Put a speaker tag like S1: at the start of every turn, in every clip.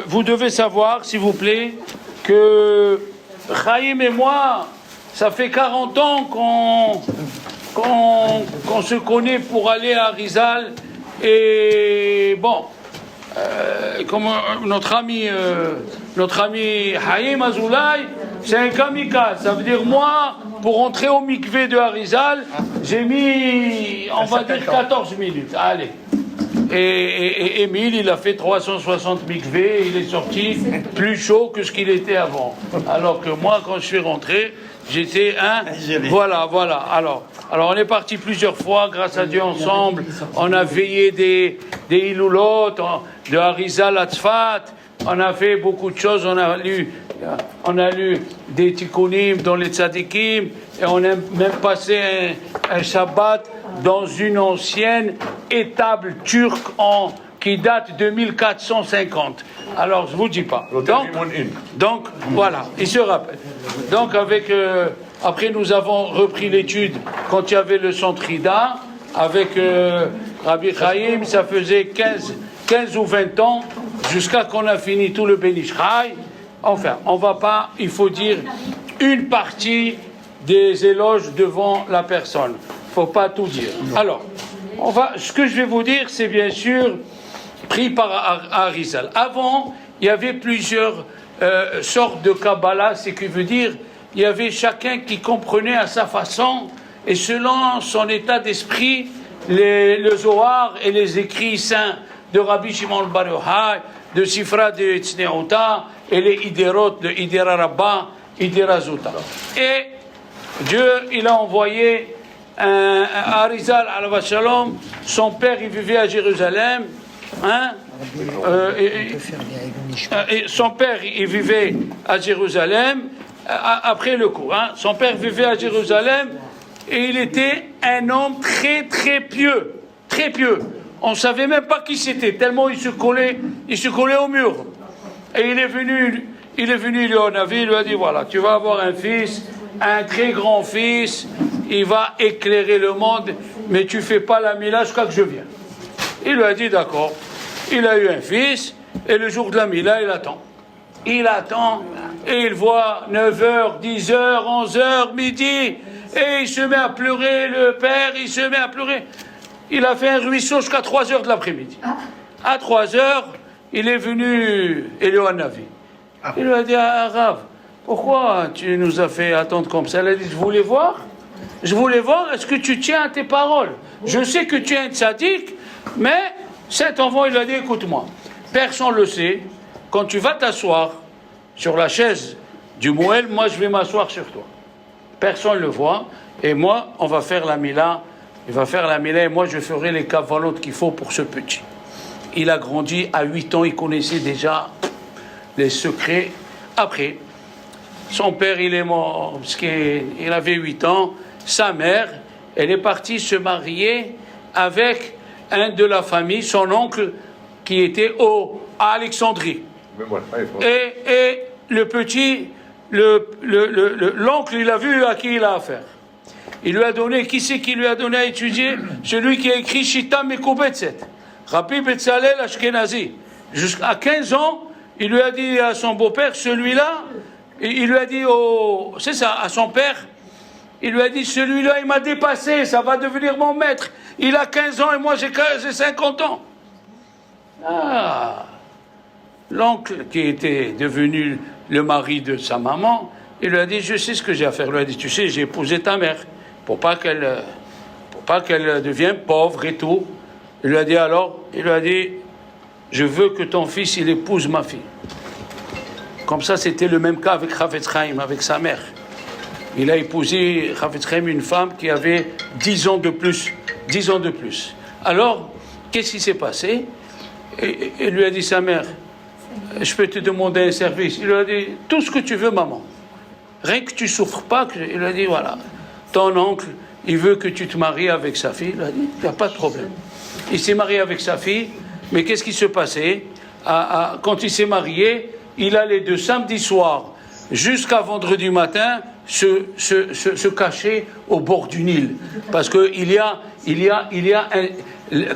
S1: vous devez savoir, s'il vous plaît, que Chaim et moi, ça fait 40 ans qu'on se connaît pour aller à Rizal. Et bon, comme notre ami Haïm Azoulay, c'est un kamikaze. Ça veut dire, moi, pour entrer au mikvé de Harizal, j'ai mis, on va dire, 14 minutes. Allez. Et Émile, il a fait 360 mikvés, il est sorti plus chaud que ce qu'il était avant. Alors que moi, quand je suis rentré, j'étais un... Voilà. Alors, on est parti plusieurs fois, grâce à Dieu, ensemble. On a veillé des Hiloulot, de Harizal à Tzfat. On a fait beaucoup de choses. On a lu des tikkunim dans les tzadikim. Et on a même passé un Shabbat dans une ancienne étable turque qui date de 1450. Alors, je ne vous dis pas. Donc voilà, il se rappelle. Donc, après, nous avons repris l'étude quand il y avait le centre Ida, avec Rabbi Chaim, ça faisait 15 ou 20 ans, jusqu'à qu'on a fini tout le Ben Ish Chai. Enfin, on va pas, il faut dire une partie des éloges devant la personne. Il ne faut pas tout dire. Alors, ce que je vais vous dire, c'est bien sûr pris par Harizal. Avant, il y avait plusieurs sortes de Kabbalah, ce qui veut dire il y avait chacun qui comprenait à sa façon et selon son état d'esprit le Zohar et les écrits saints de Rabbi Shimon Bar Yochai, de Sifra de Tzneouta et les Iderot de Idera Rabba, Idera Zouta. Et Dieu, il a envoyé Harizal alav shalom, son père, il vivait à Jérusalem. Son père, il vivait à Jérusalem après le cours. Son père vivait à Jérusalem et il était un homme très très pieux, très pieux. On ne savait même pas qui c'était, tellement il se collait au mur. Et il est venu il lui a dit, voilà, tu vas avoir un fils, un très grand fils, il va éclairer le monde, mais tu fais pas la mila jusqu'à que je vienne. Il lui a dit, d'accord. Il a eu un fils, et le jour de la mila, il attend. Il attend, et il voit 9h, 10h, 11h, midi, et il se met à pleurer, le père, il se met à pleurer. Il a fait un ruisseau jusqu'à 3h de l'après-midi. À 3h, il est venu Eliyahu Hanavi. Il lui a dit, Rav, pourquoi tu nous as fait attendre comme ça? Il a dit, je voulais voir, est-ce que tu tiens à tes paroles? Je sais que tu es un tzaddik, mais cet enfant, il lui a dit, écoute-moi, personne ne le sait, quand tu vas t'asseoir sur la chaise du Moël, moi je vais m'asseoir sur toi. Personne ne le voit, et moi, on va faire la mila, il va faire la mila, et moi je ferai les cavalotes qu'il faut pour ce petit. Il a grandi à 8 ans, il connaissait déjà les secrets. Après, son père, il est mort, parce qu'il avait 8 ans. Sa mère, elle est partie se marier avec un de la famille, son oncle, qui était à Alexandrie. Et le petit, l'oncle, il a vu à qui il a affaire. Il lui a donné, qui c'est qui lui a donné à étudier? Celui qui a écrit Shita Mekubetset, Rabbi Betzalel Ashkenazi. Jusqu'à 15 ans, il lui a dit à son beau-père, celui-là, il lui a dit à son père, il lui a dit, celui-là, il m'a dépassé, ça va devenir mon maître. Il a 15 ans et moi j'ai 50 ans. L'oncle, qui était devenu le mari de sa maman, il lui a dit, je sais ce que j'ai à faire. Il lui a dit, tu sais, j'ai épousé ta mère, pour pas qu'elle devienne pauvre et tout. Il lui a dit alors, je veux que ton fils, il épouse ma fille. Comme ça, c'était le même cas avec Chafetz Chaim, avec sa mère. Il a épousé Chafetz Chaim, une femme qui avait 10 ans de plus. 10 ans de plus. Alors, qu'est-ce qui s'est passé? Il lui a dit, sa mère, je peux te demander un service? Il lui a dit, tout ce que tu veux, maman. Rien que tu souffres pas. Il lui a dit, voilà, ton oncle, il veut que tu te maries avec sa fille. Il lui a dit, il n'y a pas de problème. Il s'est marié avec sa fille, mais qu'est-ce qui se passait? Quand il s'est marié, il allait de samedi soir jusqu'à vendredi matin se cacher au bord du Nil. Parce que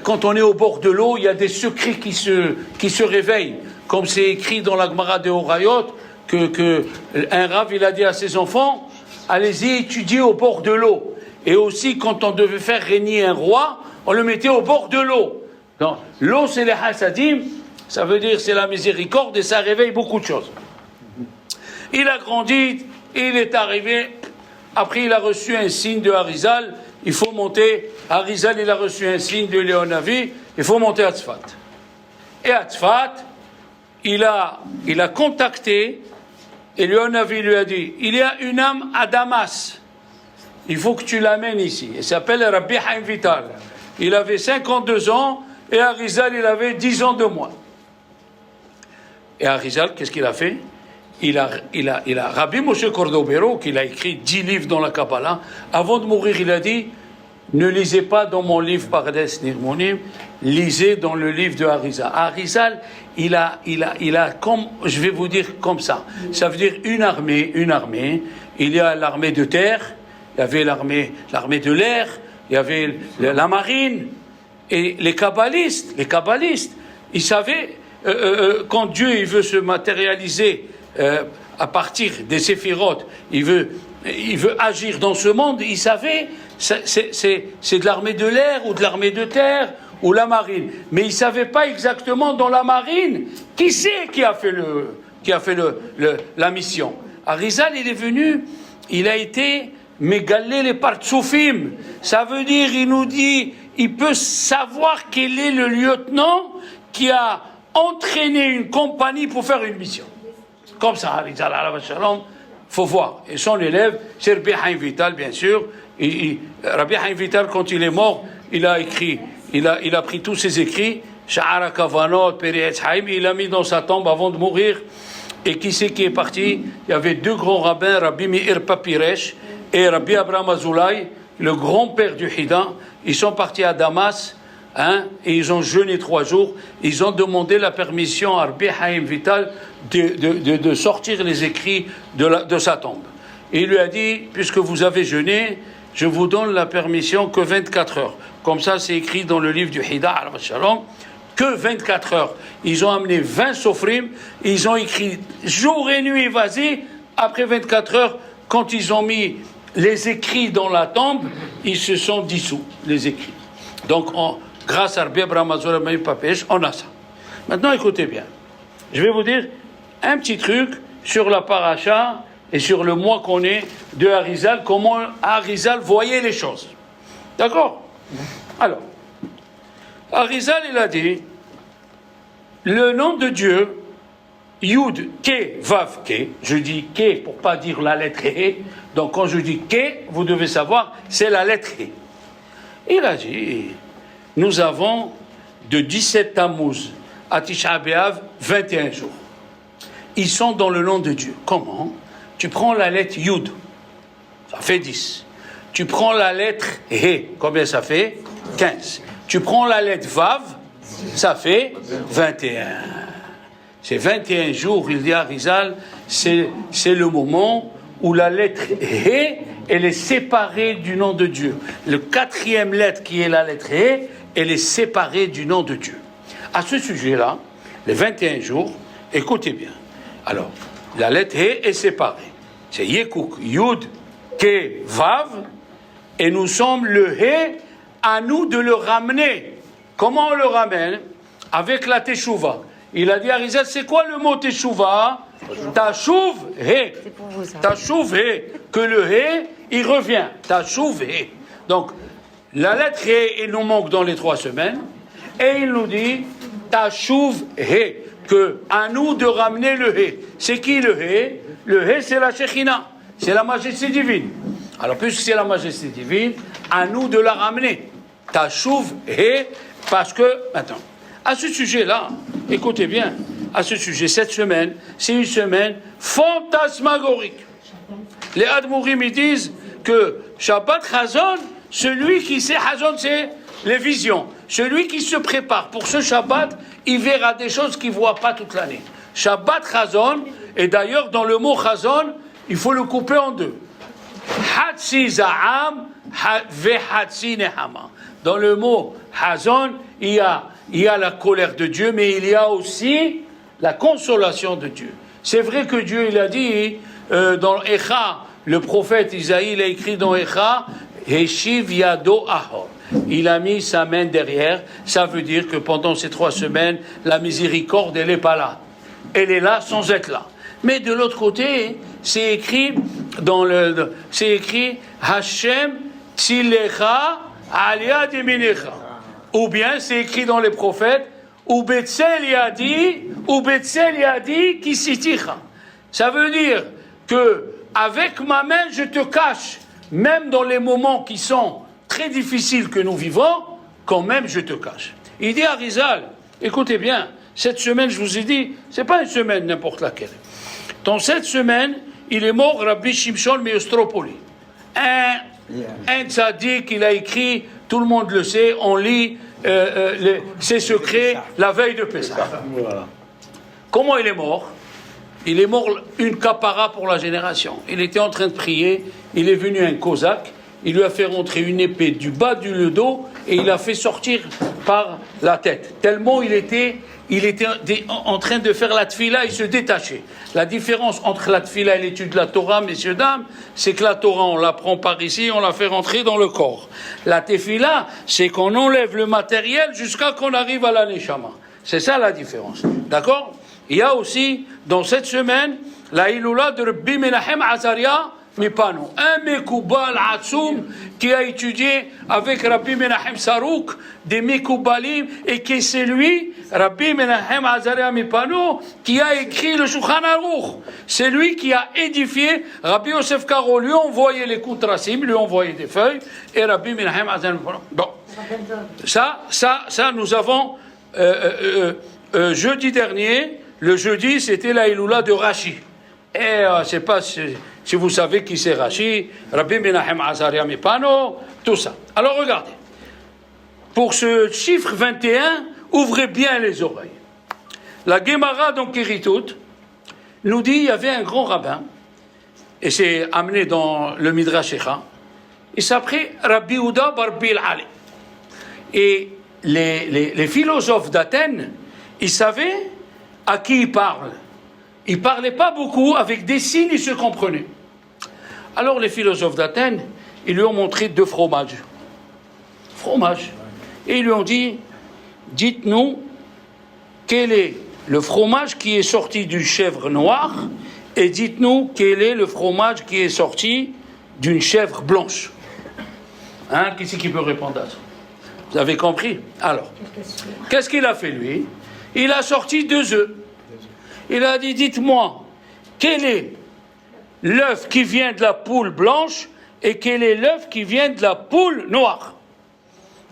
S1: quand on est au bord de l'eau, il y a des secrets qui se réveillent. comme c'est écrit dans la Gemara de Horayot, que un Rav, il a dit à ses enfants, allez-y étudier au bord de l'eau. Et aussi, quand on devait faire régner un roi, on le mettait au bord de l'eau. Donc, l'eau, c'est les hasadim, ça veut dire c'est la miséricorde, et ça réveille beaucoup de choses. Il a grandi, il est arrivé, après il a reçu un signe de Harizal, il faut monter, Harizal il a reçu un signe de Léonavi, il faut monter à Tzfat. Et à Tzfat, il a contacté, et Léonavi lui a dit, il y a une âme à Damas, il faut que tu l'amènes ici. Il s'appelle Rabbi Haim Vital. Il avait 52 ans, et Harizal il avait 10 ans de moins. Et Harizal, qu'est-ce qu'il a fait? Il a Rabbi Moshe Cordovero, qui a écrit 10 livres dans la Kabbalah, avant de mourir, il a dit, ne lisez pas dans mon livre Pardes Nirmonim, lisez dans le livre de Harizal. Harizal, il a, comme, je vais vous dire comme ça veut dire une armée, il y a l'armée de terre, il y avait l'armée de l'air, il y avait la marine, et les kabbalistes, ils savaient, quand Dieu il veut se matérialiser à partir des séphirotes, il veut agir dans ce monde, il savait, c'est de l'armée de l'air ou de l'armée de terre ou la marine. Mais il ne savait pas exactement dans la marine qui c'est qui a fait la mission. Harizal, il est venu, il a été mégalé les partsoufim. Ça veut dire, il nous dit, il peut savoir quel est le lieutenant qui a entraîné une compagnie pour faire une mission. Comme ça, Harizal, faut voir. Et son élève, c'est Rabbi Haim Vital, bien sûr. Rabbi Haim Vital, quand il est mort, il a écrit, il a pris tous ses écrits, Sha'ara Kavanot, Perietz Haim, il l'a mis dans sa tombe avant de mourir. Et qui c'est qui est parti? Il y avait deux grands rabbins, Rabbi Meir Papiresh et Rabbi Abraham Azoulay, le grand-père du Hida. Ils sont partis à Damas, et ils ont jeûné 3 jours. Ils ont demandé la permission à Rabbi Haim Vital de sortir les écrits de sa tombe. Et il lui a dit, puisque vous avez jeûné, je vous donne la permission que 24 heures. Comme ça, c'est écrit dans le livre du Hida, que 24 heures. Ils ont amené 20 sofrim, ils ont écrit jour et nuit, vas-y. Après 24 heures, quand ils ont mis les écrits dans la tombe, ils se sont dissous, les écrits. Donc, grâce à Rabbi Abraham Azoulay Papesh, on a ça. Maintenant, écoutez bien. Je vais vous dire un petit truc sur la paracha et sur le mois qu'on est de Harizal, comment Harizal voyait les choses. D'accord? Alors, Harizal, il a dit, le nom de Dieu, Yud, Ke, Vav, Ke, je dis Ke pour pas dire la lettre He, donc quand je dis Ke, vous devez savoir, c'est la lettre He. Il a dit, nous avons de 17 Tammuz à Tisha B'Av 21 jours. Ils sont dans le nom de Dieu. Comment? Tu prends la lettre Yud, ça fait 10. Tu prends la lettre He, combien ça fait? 15. Tu prends la lettre Vav, ça fait 21. C'est 21 jours, il dit à Harizal, c'est le moment où la lettre He, elle est séparée du nom de Dieu. Le 4e lettre qui est la lettre He, elle est séparée du nom de Dieu. À ce sujet-là, les 21 jours, écoutez bien. Alors, la lettre He est séparée. C'est Yekuk, Yud, Ke, Vav, et nous sommes le He, à nous de le ramener. Comment on le ramène? Avec la Teshuvah. Il a dit à Harizal, c'est quoi le mot Teshuvah? Tashuv He. Tashuv He. Que le He, il revient. Tashuv He. Donc, la lettre He, il nous manque dans les 3 semaines. Et il nous dit, Tashuv He. Que à nous de ramener le He. C'est qui le He? Le He, c'est la Shekhinah. C'est la majesté divine. Alors, puisque c'est la majesté divine, à nous de la ramener. Tashuv He. Parce que, maintenant, à ce sujet-là, écoutez bien, à ce sujet, cette semaine, c'est une semaine fantasmagorique. Les Admourim, ils disent que Shabbat Chazon, celui qui sait Chazon, c'est les visions. Celui qui se prépare pour ce Shabbat, il verra des choses qu'il ne voit pas toute l'année. Shabbat Chazon, et d'ailleurs, dans le mot Chazon, il faut le couper en 2. Hatsi Za'am, ve Hatsi Nehama. Dans le mot Hazon, il y a la colère de Dieu, mais il y a aussi la consolation de Dieu. C'est vrai que Dieu, il a dit, dans Echa, le prophète Isaïe, il a écrit dans Echa, Heshiv Yado Ahor. Il a mis sa main derrière. Ça veut dire que pendant ces 3 semaines, la miséricorde, elle n'est pas là. Elle est là sans être là. Mais de l'autre côté, c'est écrit Hashem Tzilecha Aliyad Yeminecha. Ou bien c'est écrit dans les prophètes, ou Betzel Yadi Kisiticha. Ça veut dire que avec ma main, je te cache, même dans les moments qui sont très difficiles que nous vivons, quand même je te cache. Il dit à Arizal, écoutez bien, cette semaine, je vous ai dit, c'est pas une semaine n'importe laquelle. Dans cette semaine, il est mort Rabbi Shimshon Meostropoli. Un tzaddik, il a écrit, tout le monde le sait, on lit ses secrets la veille de Pessah. Voilà. Comment il est mort? Il est mort une capara pour la génération. Il était en train de prier, il est venu un cosaque, il lui a fait rentrer une épée du bas du dos et il l'a fait sortir par la tête. Tellement il était en train de faire la tfila, il se détachait. La différence entre la tfila et l'étude de la Torah, messieurs, dames, c'est que la Torah, on la prend par ici, on la fait rentrer dans le corps. La tefila, c'est qu'on enlève le matériel jusqu'à qu'on arrive à la neshama. C'est ça la différence. D'accord? Il y a aussi, dans cette semaine, la Iloula de Rabbi Menachem Azaria Mipano. Un Mekoubal Atsoum qui a étudié avec Rabbi Menachem Sarouk des Mekoubalim et qui c'est lui, Rabbi Menachem Azaria Mipano, qui a écrit le Shulchan Aruch. C'est lui qui a édifié. Rabbi Yosef Karo lui a envoyé les Koutrasim, lui a envoyé des feuilles, et Rabbi Menachem Azaria Mipano. Bon, ça, nous avons jeudi dernier. Le jeudi, c'était la Iloula de Rashi. Et je ne sais pas si vous savez qui c'est Rashi, Rabbi Menachem Azaria Mipano, tout ça. Alors regardez, pour ce chiffre 21, ouvrez bien les oreilles. La Gemara, donc Kiritout, nous dit il y avait un grand rabbin, et c'est amené dans le Midrash Echa, il s'appelait Rabbi Yehuda bar Bil'ali. Et les philosophes d'Athènes, ils savaient à qui il parle. Il ne parlait pas beaucoup, avec des signes, il se comprenait. Alors les philosophes d'Athènes, ils lui ont montré 2 fromages. Et ils lui ont dit, dites-nous, quel est le fromage qui est sorti d'une chèvre noire, et dites-nous quel est le fromage qui est sorti d'une chèvre blanche. Qui c'est qui peut répondre à ça? Vous avez compris? Alors, qu'est-ce qu'il a fait lui? Il a sorti 2 œufs. Il a dit, dites-moi, quel est l'œuf qui vient de la poule blanche et quel est l'œuf qui vient de la poule noire?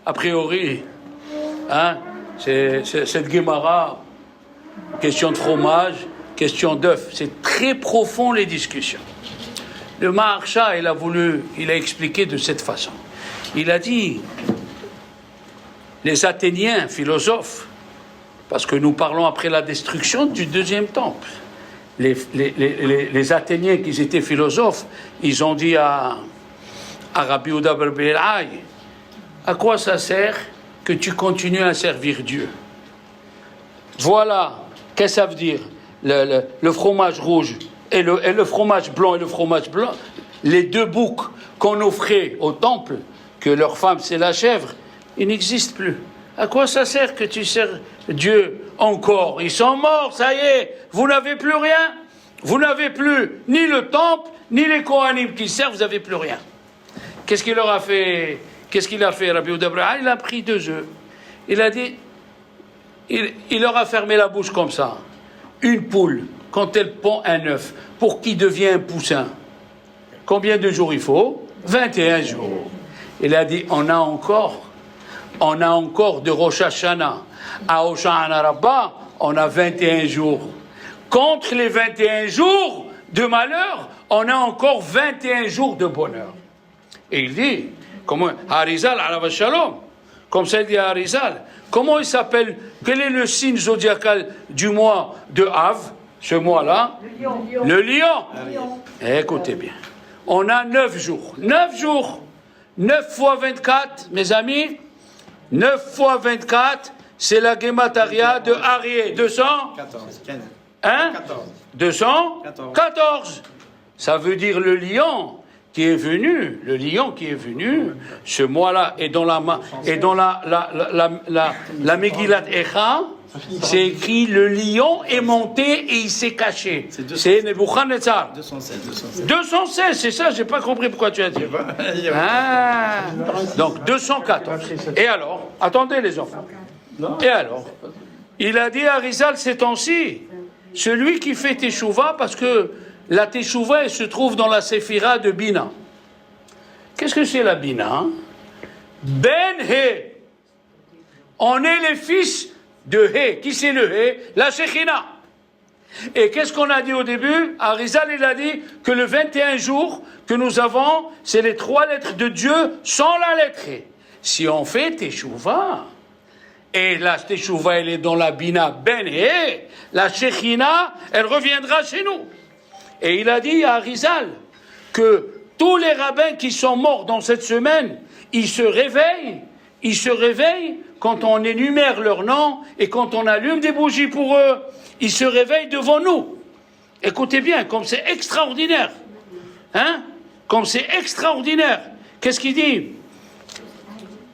S1: A priori, c'est cette Gemara, question de fromage, question d'œuf. C'est très profond les discussions. Le Maharsha, il a expliqué de cette façon. Il a dit, les Athéniens, philosophes, parce que nous parlons après la destruction du 2e temple. Les Athéniens qui étaient philosophes, ils ont dit à Rabbi Yehuda bar Bil'ai, à quoi ça sert que tu continues à servir Dieu? Voilà, qu'est-ce que ça veut dire? Le fromage rouge et le fromage blanc et le fromage blanc, les 2 boucs qu'on offrait au temple, que leur femme c'est la chèvre, ils n'existent plus. À quoi ça sert que tu sers Dieu encore? Ils sont morts, ça y est, vous n'avez plus rien. Vous n'avez plus ni le temple, ni les Kohanim qui servent, vous n'avez plus rien. Qu'est-ce qu'il leur a fait? Qu'est-ce qu'il a fait, Rabbi Yehuda bar Bil'ai? Il a pris 2 œufs. Il a dit, il leur a fermé la bouche comme ça. Une poule, quand elle pond un œuf, pour qu'il devienne un poussin, combien de jours il faut? 21 jours. Il a dit, on a encore de Rosh Hashanah à Hoshana Rabbah, on a 21 jours. Contre les 21 jours de malheur, on a encore 21 jours de bonheur. Et il dit, comment, Harizal, Alav Shalom, comme ça il dit à Harizal, comment il s'appelle, quel est le signe zodiacal du mois de Av, ce mois-là? Le lion. Écoutez bien, on a 9 jours. 9 jours. 9 fois 24, mes amis, 9 fois 24, c'est la Gemataria de Arié. 200
S2: 14.
S1: Hein
S2: 14.
S1: 214. Ça veut dire le lion qui est venu, ce mois-là, et dans la Megillat Echa, c'est écrit le lion est monté et il s'est caché. C'est Nebuchadnezzar. 216, c'est ça, j'ai pas compris pourquoi tu as dit. Ah, donc 214. Et alors, attendez les enfants. Et alors, il a dit à Rizal ces temps-ci, celui qui fait Teshuvah, parce que la Teshuvah elle se trouve dans la Séphira de Bina. Qu'est-ce que c'est la Bina? Ben He. On est les fils de He. Qui c'est le He? La Shekhina. Et qu'est-ce qu'on a dit au début? Arizal, il a dit que le 21 jours que nous avons, c'est les 3 lettres de Dieu sans la lettre He. Si on fait Teshuvah, et la Teshuvah, elle est dans la Bina Ben He, la Shekhina, elle reviendra chez nous. Et il a dit à Arizal que tous les rabbins qui sont morts dans cette semaine, ils se réveillent quand on énumère leurs noms et quand on allume des bougies pour eux, ils se réveillent devant nous. Écoutez bien, comme c'est extraordinaire. Hein? Comme c'est extraordinaire. Qu'est-ce qu'il dit?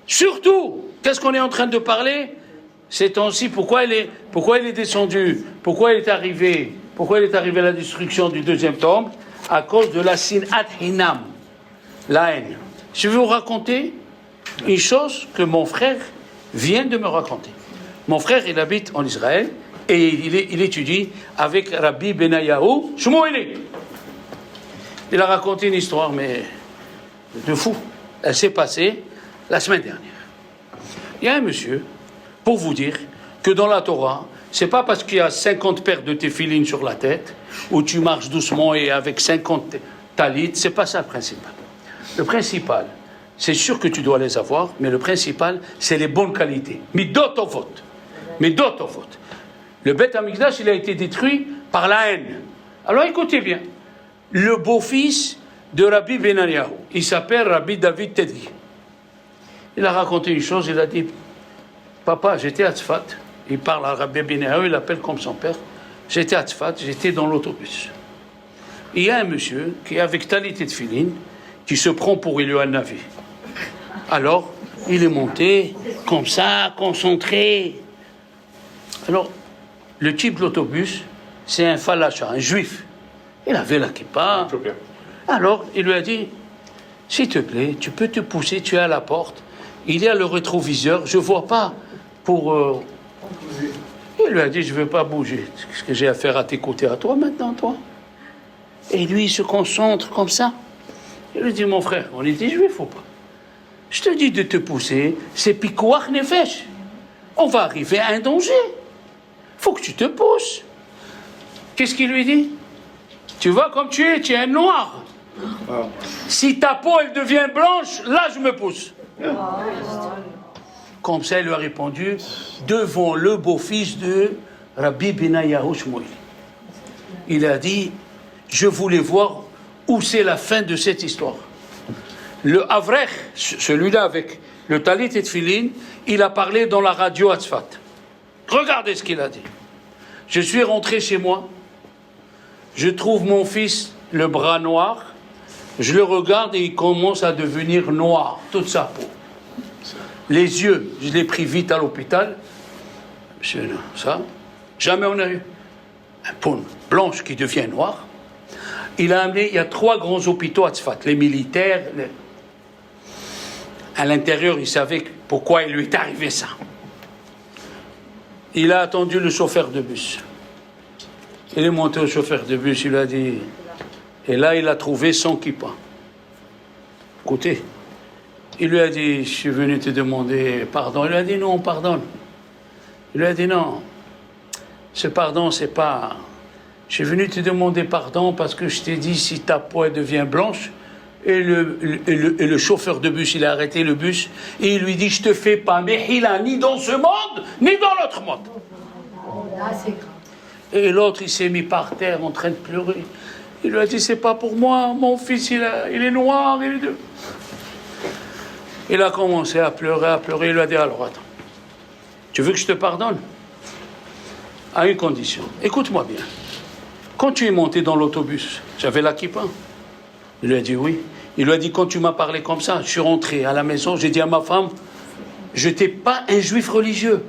S1: Surtout, qu'est-ce qu'on est en train de parler? Ces temps-ci, pourquoi il est descendu? Pourquoi il est arrivé à la destruction du 2e temple? À cause de la sinat hinam, la haine. Je vais vous raconter une chose que mon frère vient de me raconter. Mon frère, il habite en Israël et il étudie avec Rabbi Benayahu Shmueli. Il a raconté une histoire, mais de fou. Elle s'est passée la semaine dernière. Il y a un monsieur, pour vous dire que dans la Torah, c'est pas parce qu'il y a 50 paires de téphilines sur la tête, où tu marches doucement et avec 50 talit, c'est pas ça le principal. Le principal, c'est sûr que tu dois les avoir, mais le principal, c'est les bonnes qualités. Midot ovot. Le Beth Amikdash, il a été détruit par la haine. Alors écoutez bien, le beau-fils de Rabbi Benayahu, il s'appelle Rabbi David Tedri. Il a raconté une chose, il a dit, papa, j'étais à Tzfat. Il parle à Rabbi Benayahu, il l'appelle comme son père. J'étais à Tzfat, j'étais dans l'autobus. Il y a un monsieur qui est avec talit et tefilin, qui se prend pour Eliyahu Navi. Alors, il est monté, comme ça, concentré. Alors, le type de l'autobus, c'est un falacha, un juif. Il avait la kippa. Alors, il lui a dit, s'il te plaît, tu peux te pousser, tu es à la porte. Il y a le rétroviseur, je ne vois pas pour... Il lui a dit, je ne veux pas bouger. Qu'est-ce que j'ai à faire à tes côtés, à toi maintenant, toi? Et lui, il se concentre comme ça. Il lui dit, mon frère, on était juif ou pas? Je te dis de te pousser, c'est pikouach nefesh. On va arriver à un danger. Faut que tu te pousses. Qu'est-ce qu'il lui dit? Tu vois comme tu es un noir. Si ta peau, elle devient blanche, là, je me pousse. Comme ça, il lui a répondu devant le beau-fils de Rabbi Benayahu Shmueli. Il a dit, je voulais voir où c'est la fin de cette histoire. Le Avrech, celui-là avec le talit et tefilin, il a parlé dans la radio à Tzfat. Regardez ce qu'il a dit. Je suis rentré chez moi, je trouve mon fils le bras noir, je le regarde et il commence à devenir noir, toute sa peau. Les yeux, je l'ai pris vite à l'hôpital. Monsieur, ça, jamais on a eu un peau blanche qui devient noire. Il a amené, il y a 3 grands hôpitaux à Tzfat, les militaires. À l'intérieur, il savait pourquoi il lui est arrivé ça. Il a attendu le chauffeur de bus. Il est monté au chauffeur de bus, il lui a dit... Et là, il a trouvé son kippa. Écoutez, il lui a dit, je suis venu te demander pardon. Il lui a dit, non, pardonne. Il lui a dit, non, ce pardon, c'est pas... Je suis venu te demander pardon parce que je t'ai dit, si ta peau elle devient blanche, et le chauffeur de bus, il a arrêté le bus, et il lui dit, je te fais pas mehila, ni dans ce monde, ni dans l'autre monde. Et l'autre, il s'est mis par terre en train de pleurer. Il lui a dit, c'est pas pour moi, mon fils, il est noir, il est de... Il a commencé à pleurer, il lui a dit, alors attends, Tu veux que je te pardonne? À une condition. Écoute-moi bien. Quand tu es monté dans l'autobus, j'avais la kippa. Il lui a dit oui. Il lui a dit, quand tu m'as parlé comme ça, je suis rentré à la maison, j'ai dit à ma femme, je n'étais pas un juif religieux.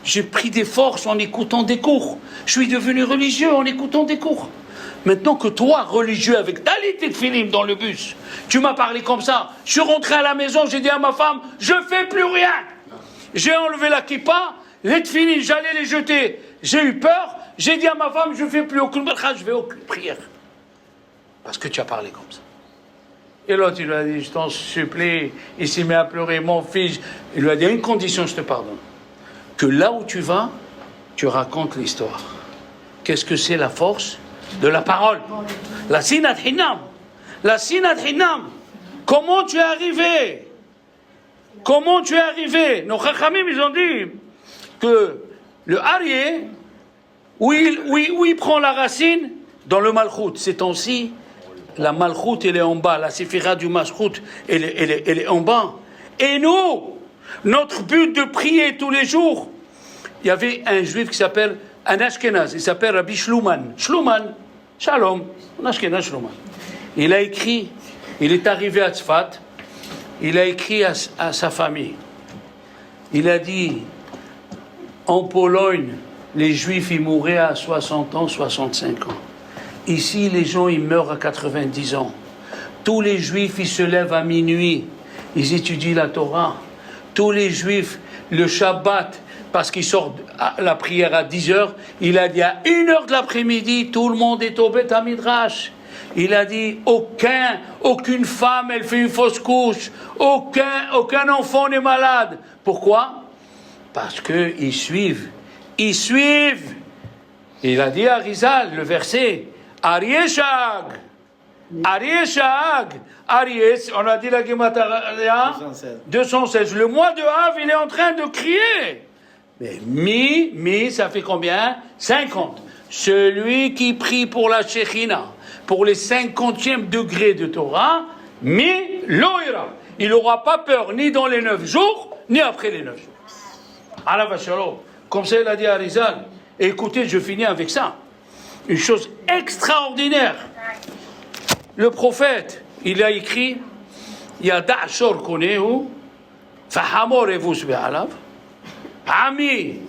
S1: J'ai pris des forces en écoutant des cours. Je suis devenu religieux en écoutant des cours. Maintenant que toi, religieux, avec Talit et Tfilim dans le bus, tu m'as parlé comme ça, je suis rentré à la maison, j'ai dit à ma femme, je ne fais plus rien. J'ai enlevé la kippa, les Tfilim, j'allais les jeter. J'ai eu peur, j'ai dit à ma femme, je ne fais plus aucune bracha, je ne fais aucune prière. Parce que tu as parlé comme ça. Et l'autre, il lui a dit, je t'en supplie, il s'est mis à pleurer, mon fils. Il lui a dit, à une condition, je te pardonne. Que là où tu vas, tu racontes l'histoire. Qu'est-ce que c'est la force de la parole? La sinat hinam. La sinat hinam. Comment tu es arrivé? Comment tu es arrivé? Nos chachamim, ils ont dit que le Arié, où il prend la racine, dans le Malchut, ces temps-ci, la Malchut, elle est en bas, la Séphira du Malchut, elle est en bas. Et nous, notre but de prier tous les jours, il y avait un juif qui s'appelle, un Ashkenaz, il s'appelle Rabbi Shlouman. Shlouman, Shalom, un Ashkenaz Shlouman. Il a écrit, il est arrivé à Tzfat, il a écrit à sa famille. Il a dit, en Pologne, les juifs, ils mouraient à 60 ans, 65 ans. Ici, les gens, ils meurent à 90 ans. Tous les juifs, ils se lèvent à minuit. Ils étudient la Torah. Tous les juifs, le Shabbat, parce qu'ils sortent la prière à 10 heures, il a dit à 1 heure de l'après-midi, tout le monde est au Beth Midrash. Il a dit, aucune femme, elle fait une fausse couche. Aucun enfant n'est malade. Pourquoi? Parce qu'ils suivent. Ils suivent. Il a dit à Rizal, le verset, Aryeh Shag, Aryeh Shag, Aryeh, on a dit la Gematria, 216. Le mois de Av, il est en train de crier. Mais mi, ça fait combien? 50. Celui qui prie pour la Shechina, pour les 50e degrés de Torah, mi loira. Il n'aura pas peur ni dans les 9 jours, ni après les 9 jours. Allah va shalom. Comme ça, il a dit à Rizal. Et écoutez, je finis avec ça. Une chose extraordinaire. Le prophète, il a écrit Yada Shor Koneu, Fahamor Evus Be'alav, Ami,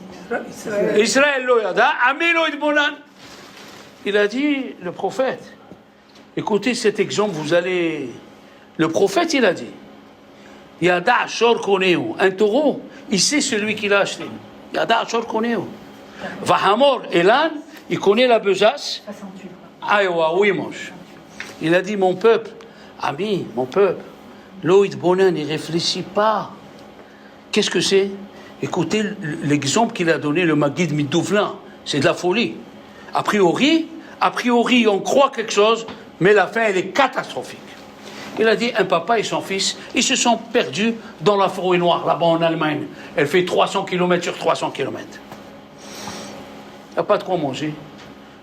S1: Israël lo Yada, Ami lo Idbonan. Il a dit, le prophète, écoutez cet exemple, vous allez. Le prophète, il a dit Yada Shor Koneu, un taureau, il sait celui qui l'a acheté. Yada Shor Koneu. Vahamor, Elan, il connaît la besace. Aïwa, oui, moche. Il a dit, mon peuple, ami, mon peuple, Loïd Bonan, il ne réfléchit pas. Qu'est-ce que c'est? Écoutez l'exemple qu'il a donné, le Maguid Midouvlin. C'est de la folie. A priori, on croit quelque chose, mais la fin, elle est catastrophique. Il a dit, un papa et son fils, ils se sont perdus dans la forêt noire, là-bas en Allemagne. Elle fait 300 km sur 300 km. Il n'y a pas de quoi manger.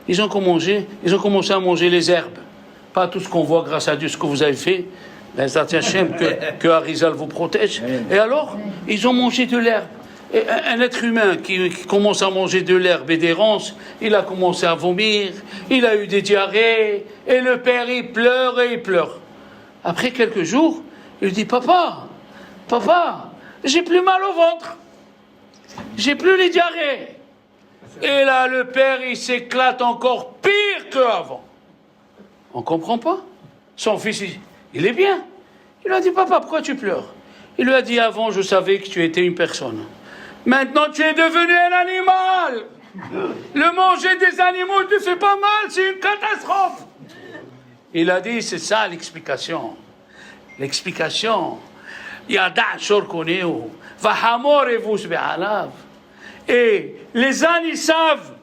S1: Ils ont commencé à manger les herbes. Pas tout ce qu'on voit, grâce à Dieu, ce que vous avez fait. Que Arizal vous protège. Et alors, ils ont mangé de l'herbe. Et un être humain qui commence à manger de l'herbe et des ronces, il a commencé à vomir, il a eu des diarrhées, et le père, il pleure et il pleure. Après quelques jours, il dit, papa, j'ai plus mal au ventre. J'ai plus les diarrhées. Et là, le père, il s'éclate encore pire qu'avant. On ne comprend pas. Son fils, il est bien. Il lui a dit, papa, pourquoi tu pleures? Il lui a dit, avant, je savais que tu étais une personne. Maintenant, tu es devenu un animal. Le manger des animaux ne te fait pas mal, c'est une catastrophe. Il a dit, c'est ça l'explication. L'explication. Yada shor koneu, vahamor evus be'alav. Et les ânes, ils savent.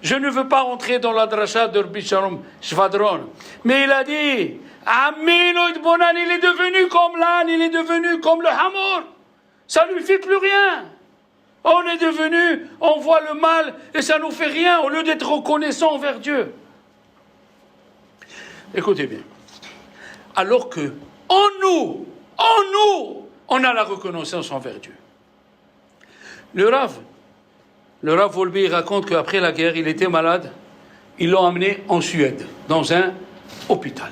S1: Je ne veux pas rentrer dans la dracha de Rabbi Shalom Shvadron. Mais il a dit, Amino Idbonan, il est devenu comme l'âne, il est devenu comme le hamor. Ça ne lui fait plus rien. On est devenu, on voit le mal et ça ne nous fait rien au lieu d'être reconnaissant envers Dieu. Écoutez bien. Alors que, en nous, on a la reconnaissance envers Dieu. Le Rav, Le Rav Wolbe raconte qu'après la guerre, il était malade. Ils l'ont amené en Suède, dans un hôpital.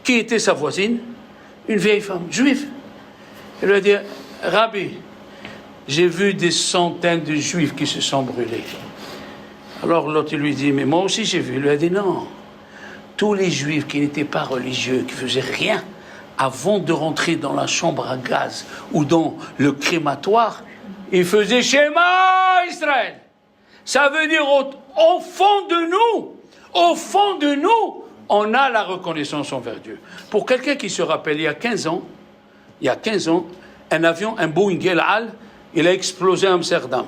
S1: Qui était sa voisine? Une vieille femme, juive. Elle lui a dit, Rabbi, j'ai vu des centaines de juifs qui se sont brûlés. Alors l'autre lui dit, mais moi aussi j'ai vu. Il lui a dit, non, tous les juifs qui n'étaient pas religieux, qui faisaient rien, avant de rentrer dans la chambre à gaz ou dans le crématoire, ils faisaient Shema Israël. Ça veut dire au fond de nous, on a la reconnaissance envers Dieu. Pour quelqu'un qui se rappelle, il y a 15 ans, un avion, un Boeing El Al, il a explosé à Amsterdam.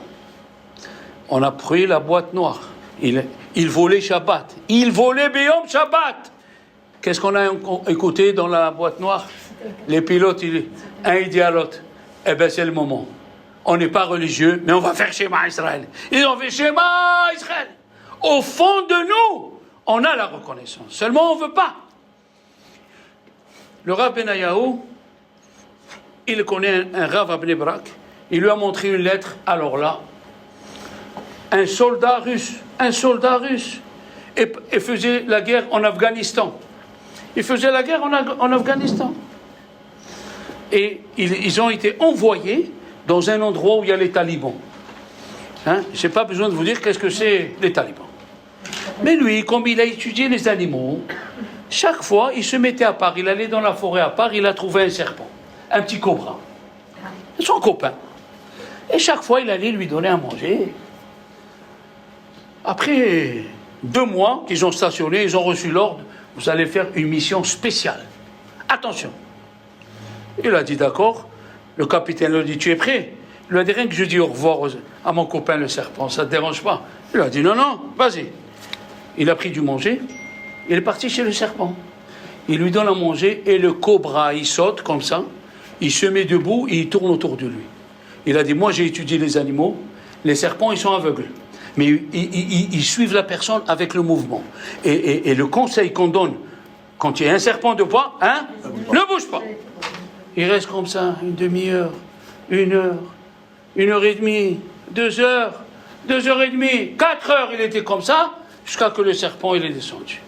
S1: On a pris la boîte noire. Il volait Shabbat. Il volait Beyom Shabbat. Qu'est-ce qu'on a écouté dans la boîte noire? Les pilotes, un il dit à l'autre, eh bien c'est le moment. On n'est pas religieux, mais on va faire Shema Israël. Ils ont fait Shema Israël. Au fond de nous, on a la reconnaissance. Seulement on ne veut pas. Le Rav Benayahu, il connaît un Rav à Bnei Brak. Il lui a montré une lettre. Alors là, un soldat russe, et faisait la guerre en Afghanistan. Il faisait la guerre en Afghanistan. Et ils ont été envoyés dans un endroit où il y a les talibans. Je n'ai pas besoin de vous dire qu'est-ce que c'est les talibans. Mais lui, comme il a étudié les animaux, chaque fois, il se mettait à part. Il allait dans la forêt à part, il a trouvé un serpent, un petit cobra, son copain. Et chaque fois, il allait lui donner à manger. Après 2 mois qu'ils ont stationné, ils ont reçu l'ordre, vous allez faire une mission spéciale. Attention. Il a dit d'accord. Le capitaine lui a dit, tu es prêt? Il lui a dit, rien que je dis au revoir à mon copain le serpent, ça ne te dérange pas? Il lui a dit, non, vas-y. Il a pris du manger, il est parti chez le serpent. Il lui donne à manger et le cobra, il saute comme ça, il se met debout et il tourne autour de lui. Il a dit, moi j'ai étudié les animaux, les serpents ils sont aveugles. Mais ils suivent la personne avec le mouvement. Et le conseil qu'on donne, quand il y a un serpent de bois, ne bouge pas. Il reste comme ça, une demi-heure, 1 heure, 1 heure et demie, 2 heures, 2 heures et demie, 4 heures, il était comme ça, jusqu'à que le serpent, il est descendu.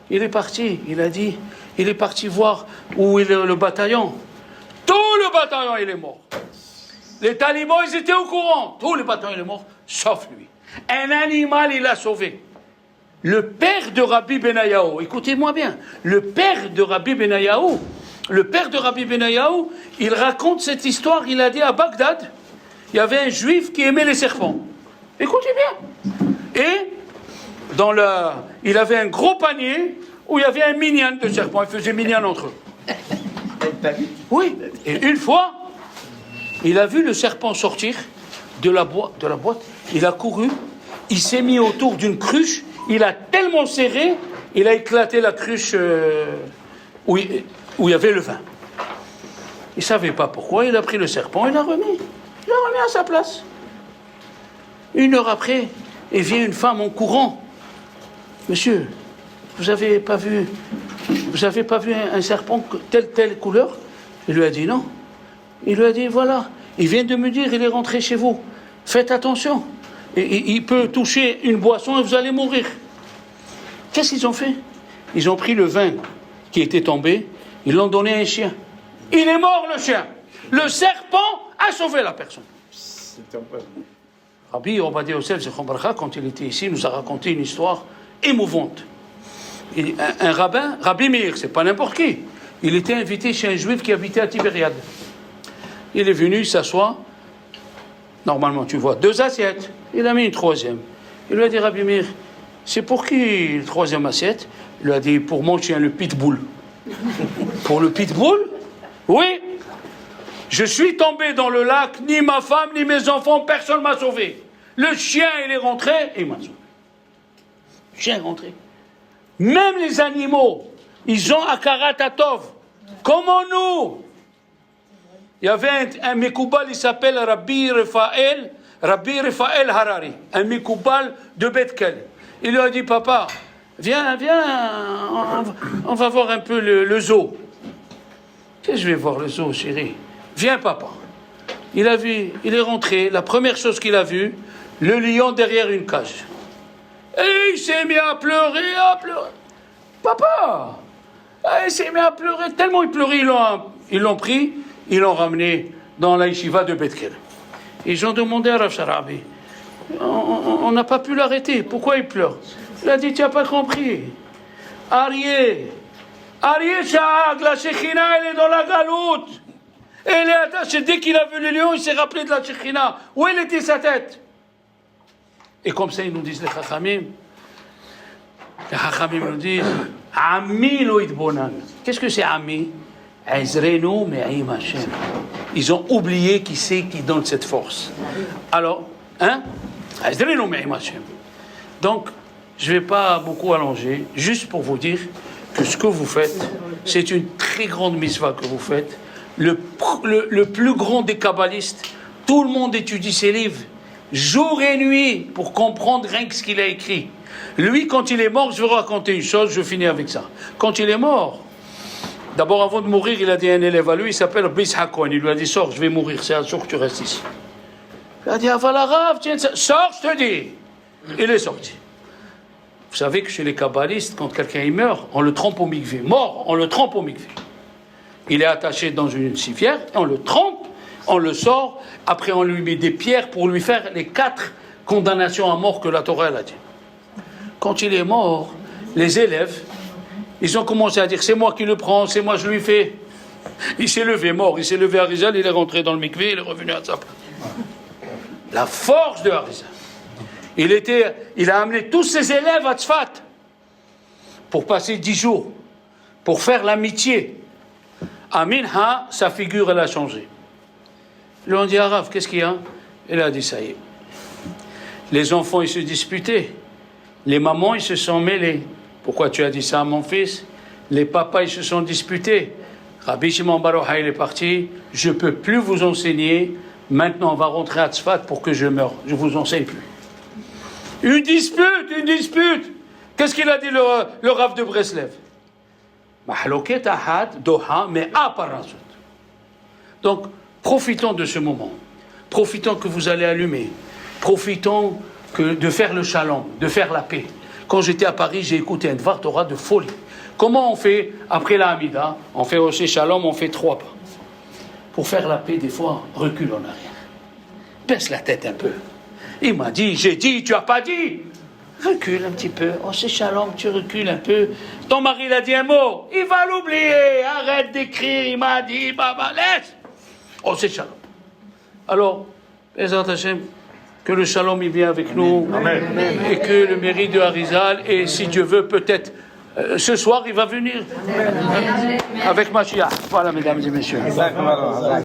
S1: Il est parti, il a dit, il est parti voir où est le bataillon. Tout le bataillon, il est mort. Les talibans, ils étaient au courant. Tout le bataillon, il est mort, sauf lui. Un animal, il l'a sauvé. Le père de Rabbi Benayahu, écoutez-moi bien, le père de Rabbi Benayahu, il raconte cette histoire, il a dit à Bagdad, il y avait un juif qui aimait les serpents. Écoutez bien. Et il avait un gros panier où il y avait un minyan de serpents, ils faisaient minyan entre eux. Oui, et une fois, il a vu le serpent sortir de la boîte, il a couru, il s'est mis autour d'une cruche, il a tellement serré, il a éclaté la cruche où il y avait le vin. Il ne savait pas pourquoi, il a pris le serpent, il l'a remis à sa place. 1 heure après, il vient une femme en courant. Monsieur, vous n'avez pas vu un serpent telle couleur? Il lui a dit non. Il lui a dit voilà, il vient de me dire, il est rentré chez vous. Faites attention. Il peut toucher une boisson et vous allez mourir. Qu'est-ce qu'ils ont fait? Ils ont pris le vin qui était tombé, ils l'ont donné à un chien. Il est mort le chien. Le serpent a sauvé la personne. Rabbi Ovadia Yosef Zechron Bracha, quand il était ici, nous a raconté une histoire émouvante. Un rabbin, Rabbi Meir, c'est pas n'importe qui. Il était invité chez un juif qui habitait à Tibériade. Il est venu s'asseoir. Normalement, tu vois 2 assiettes. Il a mis une 3e. Il lui a dit, Rabbi Meir, c'est pour qui la 3e assiette? Il lui a dit, pour mon chien, le pitbull. Pour le pitbull? Oui. Je suis tombé dans le lac, ni ma femme, ni mes enfants, personne ne m'a sauvé. Le chien, il est rentré et il m'a sauvé. Le chien est rentré. Même les animaux, ils ont Akarat Atov. Comment nous? Il y avait un Mekoubal, il s'appelle Rabbi Raphaël Harari, un Mekoubal de Betkel. Il lui a dit, papa, viens, on va voir un peu le zoo. Qu'est-ce que je vais voir le zoo, chérie? Viens, papa. Il a vu, il est rentré, la première chose qu'il a vue, le lion derrière une cage. Et il s'est mis à pleurer. Papa! Il s'est mis à pleurer. Tellement il pleurait, ils l'ont pris, ils l'ont ramené dans la yeshiva de Beth-Kel. Ils ont demandé à Rav Sharabi. On n'a pas pu l'arrêter. Pourquoi il pleure? Il a dit, tu n'as pas compris. Arié Shahag, la Shekhina, elle est dans la galoute. Elle est attachée. Dès qu'il a vu le lion, il s'est rappelé de la Shekhina. Où elle était sa tête? Et comme ça, ils nous disent les Chachamim. Les Chachamim nous disent, Ami lo itbonan. Qu'est-ce que c'est Ami? Ezrenu me'im Hashem. Ils ont oublié qui c'est qui donne cette force. Alors, Ezrenu me'im Hashem. Donc, je ne vais pas beaucoup allonger, juste pour vous dire que ce que vous faites, c'est une très grande mitzvah que vous faites. Le plus grand des kabbalistes, tout le monde étudie ses livres, jour et nuit, pour comprendre rien que ce qu'il a écrit. Lui, quand il est mort, je vais raconter une chose, je finis avec ça. Quand il est mort, d'abord avant de mourir, il a dit à un élève à lui, il s'appelle Bis Hakon, il lui a dit, sors, je vais mourir, c'est un jour que tu restes ici. Il a dit, Avalarav, tiens, sors, je te dis. Il est sorti. Vous savez que chez les kabbalistes, quand quelqu'un il meurt, on le trempe au mikvé. Mort, on le trempe au mikvé. Il est attaché dans une civière, on le trempe, on le sort, après on lui met des pierres pour lui faire les 4 condamnations à mort que la Torah a dit. Quand il est mort, les élèves, ils ont commencé à dire, c'est moi qui le prends, c'est moi je lui fais. Il s'est levé mort, il s'est levé à Harizal, il est rentré dans le mikvé, il est revenu à sa place. La force de Harizal. Il a amené tous ses élèves à Tzfat pour passer 10 jours, pour faire l'amitié. À Minha, sa figure, elle a changé. Ils lui ont dit, Arav, qu'est-ce qu'il y a? Il a dit, ça y est. Les enfants, ils se disputaient. Les mamans, ils se sont mêlés. Pourquoi tu as dit ça à mon fils? Les papas, ils se sont disputés. Rabbi Shimon bar Yochai, il est parti. Je ne peux plus vous enseigner. Maintenant, on va rentrer à Tzfat pour que je meure. Je ne vous enseigne plus. Une dispute. Qu'est-ce qu'il a dit le Rav de Breslev? Mahloket ahad doha mais aparasut. Donc, profitons de ce moment. Profitons que vous allez allumer. Profitons de faire le shalom, de faire la paix. Quand j'étais à Paris, j'ai écouté un Dvar Torah de folie. Comment on fait après la Hamida? On fait aussi shalom, on fait 3 pas. Pour faire la paix, des fois, recule en arrière. Baisse la tête un peu. Il m'a dit, j'ai dit, tu n'as pas dit. Recule un petit peu. Oh, c'est shalom, tu recules un peu. Ton mari, il a dit un mot. Il va l'oublier. Arrête d'écrire. Il m'a dit, Baba, laisse. Oh, c'est shalom. Alors, Bezrat Hashem, que le shalom, il vient avec nous. Amen. Et que le mérite de Harizal, et si Dieu veut, peut-être, ce soir, il va venir. Avec Mashiach. Voilà, mesdames et messieurs.